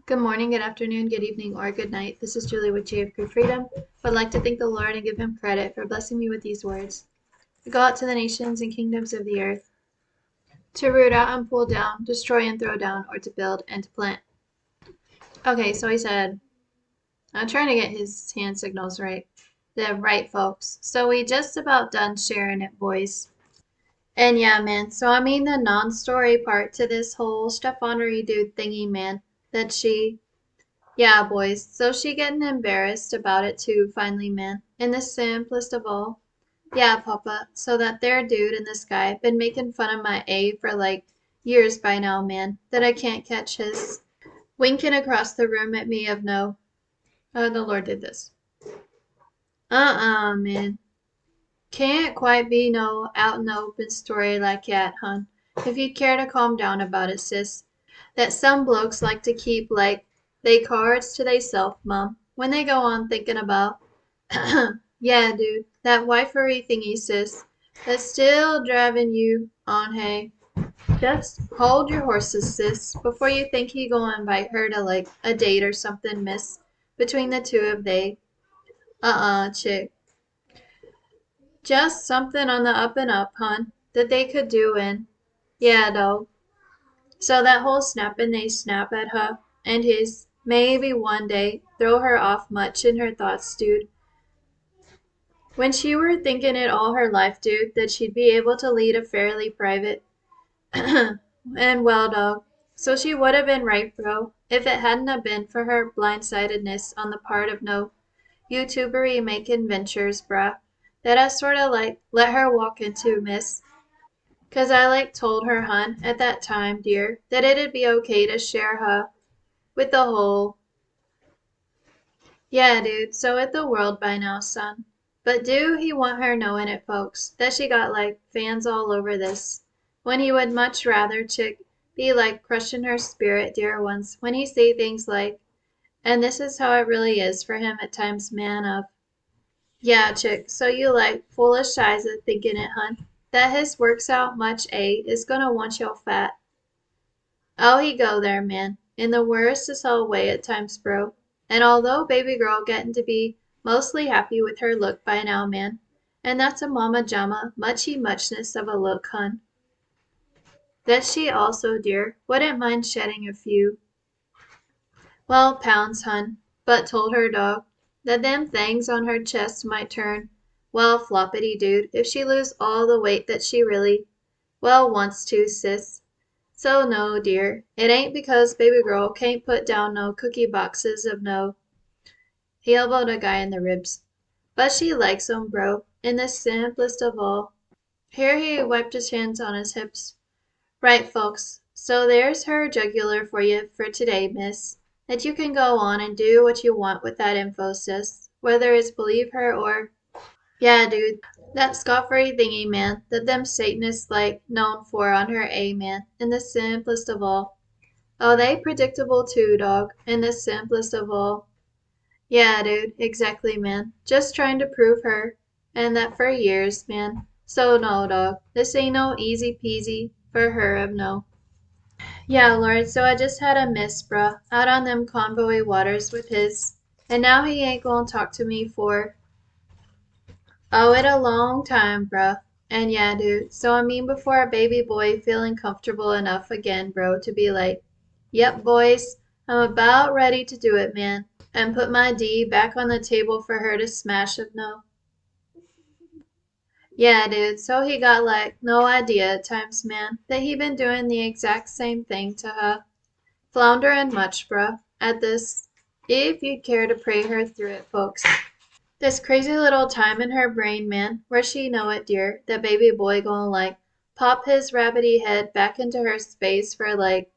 Good morning, good afternoon, good evening, or good night. This is Julie with JFK Freedom. I'd like to thank the Lord and give him credit for blessing me with these words. Go out to the nations and kingdoms of the earth, to root out and pull down, destroy and throw down, or to build and to plant. Okay, so he said, I'm trying to get his hand signals right. The right, folks. So we just about done sharing it, boys. And yeah, man, so I mean the non-story part to this whole Stefanery dude thingy, man, that yeah, boys. So she getting embarrassed about it too, finally, man. And the simplest of all. Yeah, Papa. So that there dude in the sky been making fun of my A for like years by now, man. That I can't catch his winking across the room at me of no. Oh, the Lord did this. Man. Can't quite be no out in the open story like that, hun. If you'd care to calm down about it, sis. That some blokes like to keep like they cards to theyself, mum, when they go on thinking about yeah, dude, that wifery thingy, sis, that's still driving you on, hey. Just hold your horses, sis, before you think he go invite her to like a date or something, miss, between the two of they. Chick. Just something on the up and up, hun, that they could do in. Yeah, though. So that whole snappin' they snap at her and his maybe one day throw her off much in her thoughts, dude. When she were thinking it all her life, dude, that she'd be able to lead a fairly private and well, dog. So she would have been right, bro, if it hadn't have been for her blindsidedness on the part of no YouTubery making ventures, bruh, that I sorta like let her walk into, miss. 'Cause I like told her, hun, at that time, dear, that it'd be okay to share her with the whole. Yeah, dude, so it the world by now, son. But do he want her knowing it, folks, that she got like fans all over this, when he would much rather chick be like crushing her spirit, dear ones, when he say things like, and this is how it really is for him at times, man of. Yeah, chick, so you like foolish eyes at thinking it, hun, that his works out much, is gonna want you fat. Oh, he go there, man, in the worst as hell way at times, bro. And although baby girl getting to be mostly happy with her look by now, man, and that's a mama jama muchy muchness of a look, hun, that she also, dear, wouldn't mind shedding a few, well, pounds, hun, but told her dog that them things on her chest might turn, well, floppity dude, if she lose all the weight that she really, well, wants to, sis. So no, dear, it ain't because baby girl can't put down no cookie boxes of no. He elbowed a guy in the ribs. But she likes 'em, bro, in the simplest of all. Here he wiped his hands on his hips. Right, folks. So there's her jugular for you for today, miss. That you can go on and do what you want with that info, sis. Whether it's believe her or. Yeah, dude. That scoffery thingy, man, that them Satanists like known for on her A, man, in the simplest of all. Oh, they predictable too, dog, in the simplest of all. Yeah, dude, exactly, man. Just trying to prove her, and that for years, man. So no, dog, this ain't no easy peasy for her of no. Yeah, Lord, so I just had a miss, bruh, out on them convoy waters with his, and now he ain't gonna talk to me for, oh, it a long time, bruh. And yeah, dude, so I mean before a baby boy feeling comfortable enough again, bro, to be like, yep, boys, I'm about ready to do it, man, and put my D back on the table for her to smash of no. Yeah, dude, so he got like no idea at times, man, that he been doing the exact same thing to her. Floundering much, bruh, at this, if you'd care to pray her through it, folks. This crazy little time in her brain, man, where she know it, dear, that baby boy gonna like pop his rabbity head back into her space for like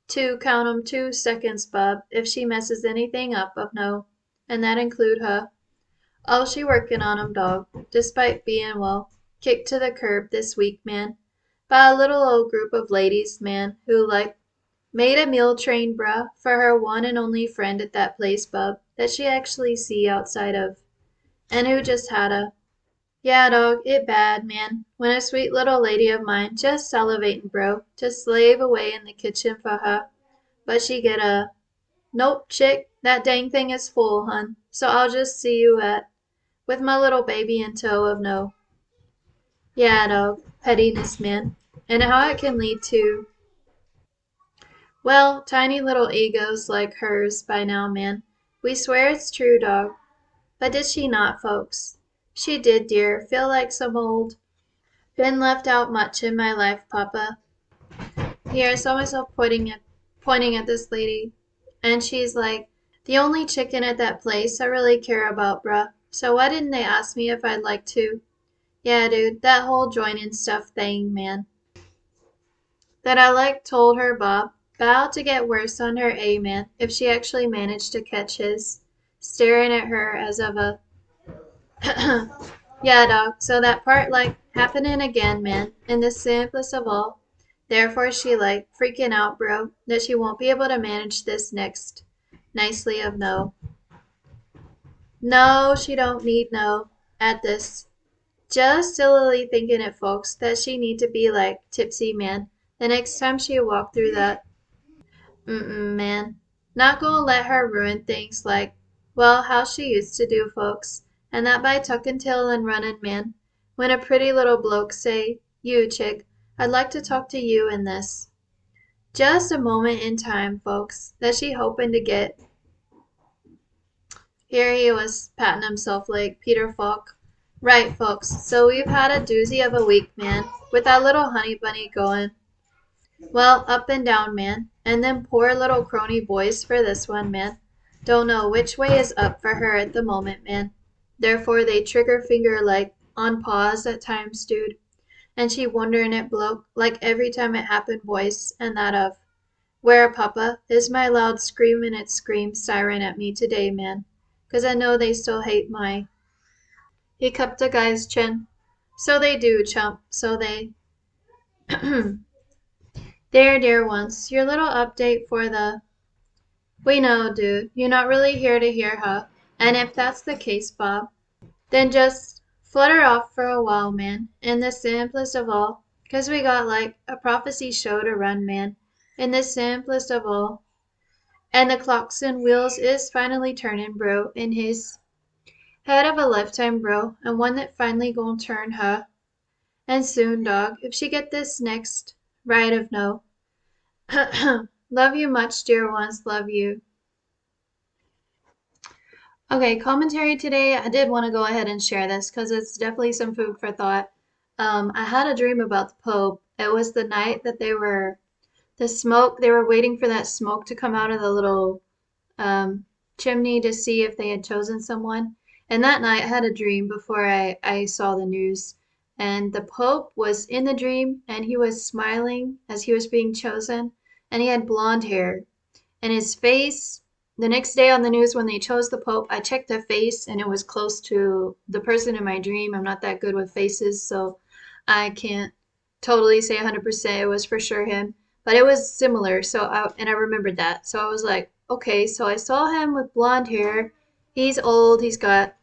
count 'em 2 seconds, bub, if she messes anything up of no, and that include her. Oh, she working on 'em, dog, despite being, well, kicked to the curb this week, man, by a little old group of ladies, man, who like made a meal train, bruh, for her one and only friend at that place, bub, that she actually see outside of, and who just had a, yeah, dog, it bad, man, when a sweet little lady of mine just salivating, bro, to slave away in the kitchen for her, but she get a, Nope, chick, that dang thing is full, hun. So I'll just see you at with my little baby in tow of no. Yeah, dog, pettiness, man. And how it can lead to, well, tiny little egos like hers by now, man. We swear it's true, dog. But did she not, folks? She did, dear. Feel like some old. Been left out much in my life, Papa. Here, I saw myself pointing at this lady, and she's like, the only chicken at that place I really care about, bruh. So why didn't they ask me if I'd like to? Yeah, dude, that whole joining stuff thing, man. That I like told her Bob, bound to get worse on her A man if she actually managed to catch his, staring at her as of a yeah, dog. So that part like happening again, man, in the simplest of all. Therefore she like freaking out, bro, that she won't be able to manage this next. Nicely of no. No, she don't need no at this. Just sillily thinking it, folks, that she need to be like tipsy, man. The next time she walk through that man. Not gonna let her ruin things like, well, how she used to do, folks. And that by tucking tail and running, man. When a pretty little bloke say, you, chick, I'd like to talk to you in this. Just a moment in time, folks, that she hoping to get. Here he was patting himself like Peter Falk. Right, folks, so we've had a doozy of a week, man, with that little honey bunny going. Well, up and down, man. And them poor little crony boys for this one, man. Don't know which way is up for her at the moment, man. Therefore they trigger finger like on pause at times, dude. And she wondering it bloke like every time it happened voice and that of where papa is my loud scream and it screams siren at me today, man. 'Cause I know they still hate my he cupped a guy's chin. So they do, chump, so they there, dear ones, your little update for the we know, dude, you're not really here to hear her. And if that's the case, Bob, then just flutter off for a while, man. In the simplest of all, 'cause we got like a prophecy show to run, man. In the simplest of all. And the clocks and wheels is finally turning, bro, in his head of a lifetime, bro, and one that finally gonna turn her. And soon, dog, if she get this next right of no. Love you much, dear ones, love you. Okay, commentary today. I did want to go ahead and share this because it's definitely some food for thought. I had a dream about the Pope. It was the night that they were waiting for that smoke to come out of the little chimney to see if they had chosen someone. And that night I had a dream before I saw the news. And the Pope was in the dream and he was smiling as he was being chosen. And he had blonde hair and his face the next day on the news when they chose the pope, I checked the face and it was close to the person in my dream. I'm not that good with faces, so I can't totally say 100% it was for sure him, but it was similar. I remembered that. So I was like, okay, so I saw him with blonde hair. He's old. He's got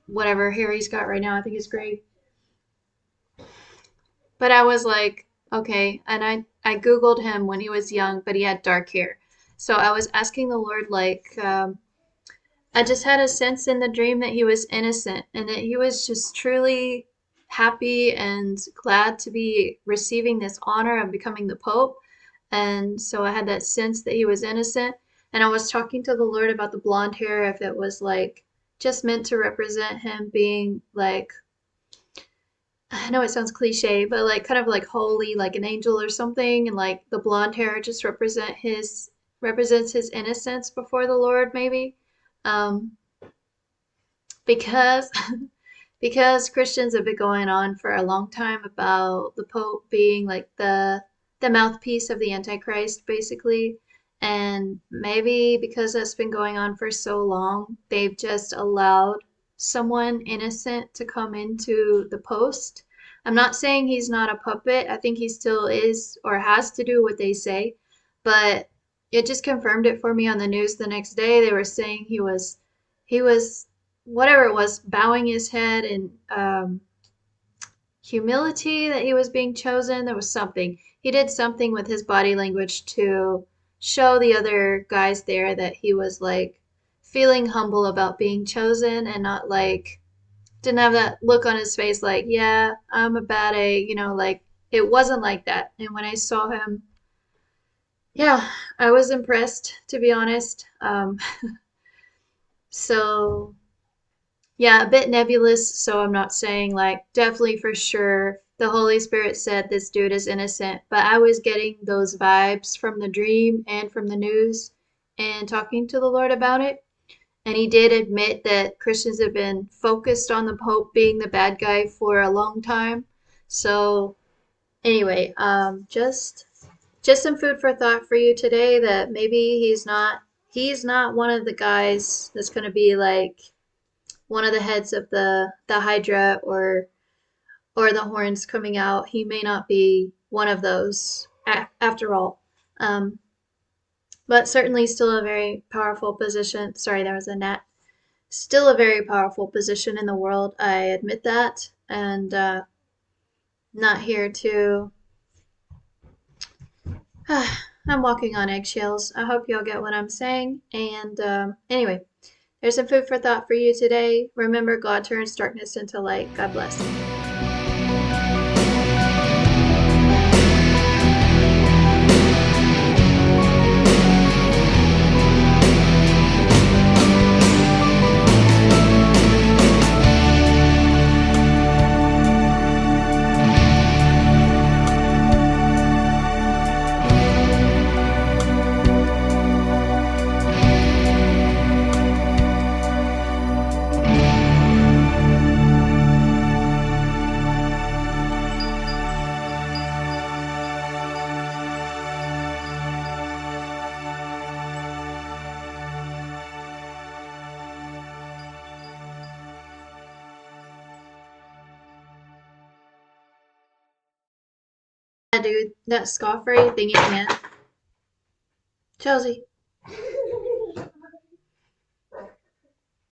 whatever hair he's got right now. I think it's gray. But I was like, okay, and I googled him when he was young, but he had dark hair. So I was asking the Lord like I just had a sense in the dream that he was innocent and that he was just truly happy and glad to be receiving this honor of becoming the Pope. And so I had that sense that he was innocent. And I was talking to the Lord about the blonde hair, if it was like just meant to represent him being like, I know it sounds cliche, but like kind of like holy, like an angel or something. And like the blonde hair just represents his innocence before the Lord, maybe. Um, because because Christians have been going on for a long time about the Pope being like the mouthpiece of the Antichrist, basically. And maybe because that's been going on for so long, they've just allowed someone innocent to come into the post. I'm not saying he's not a puppet. I think he still is or has to do what they say, but it just confirmed it for me on the news the next day. They were saying he was whatever it was, bowing his head in humility that he was being chosen. There was something. He did something with his body language to show the other guys there that he was like feeling humble about being chosen and not like didn't have that look on his face like, yeah, I'm a bad egg, like it wasn't like that. And when I saw him, yeah, I was impressed to be honest. So yeah, a bit nebulous, so I'm not saying like definitely for sure the Holy Spirit said this dude is innocent, but I was getting those vibes from the dream and from the news and talking to the Lord about it. And he did admit that Christians have been focused on the Pope being the bad guy for a long time. So anyway, just some food for thought for you today that maybe he's not one of the guys that's going to be like one of the heads of the Hydra or the horns coming out. He may not be one of those after all. Um, but certainly still a very powerful position. Sorry, there was a gnat. Still a very powerful position in the world. I admit that, and not here to. I'm walking on eggshells. I hope y'all get what I'm saying. And anyway, there's some food for thought for you today. Remember, God turns darkness into light. God bless. Yeah, dude, that scoffery thingy, man. Chelsea.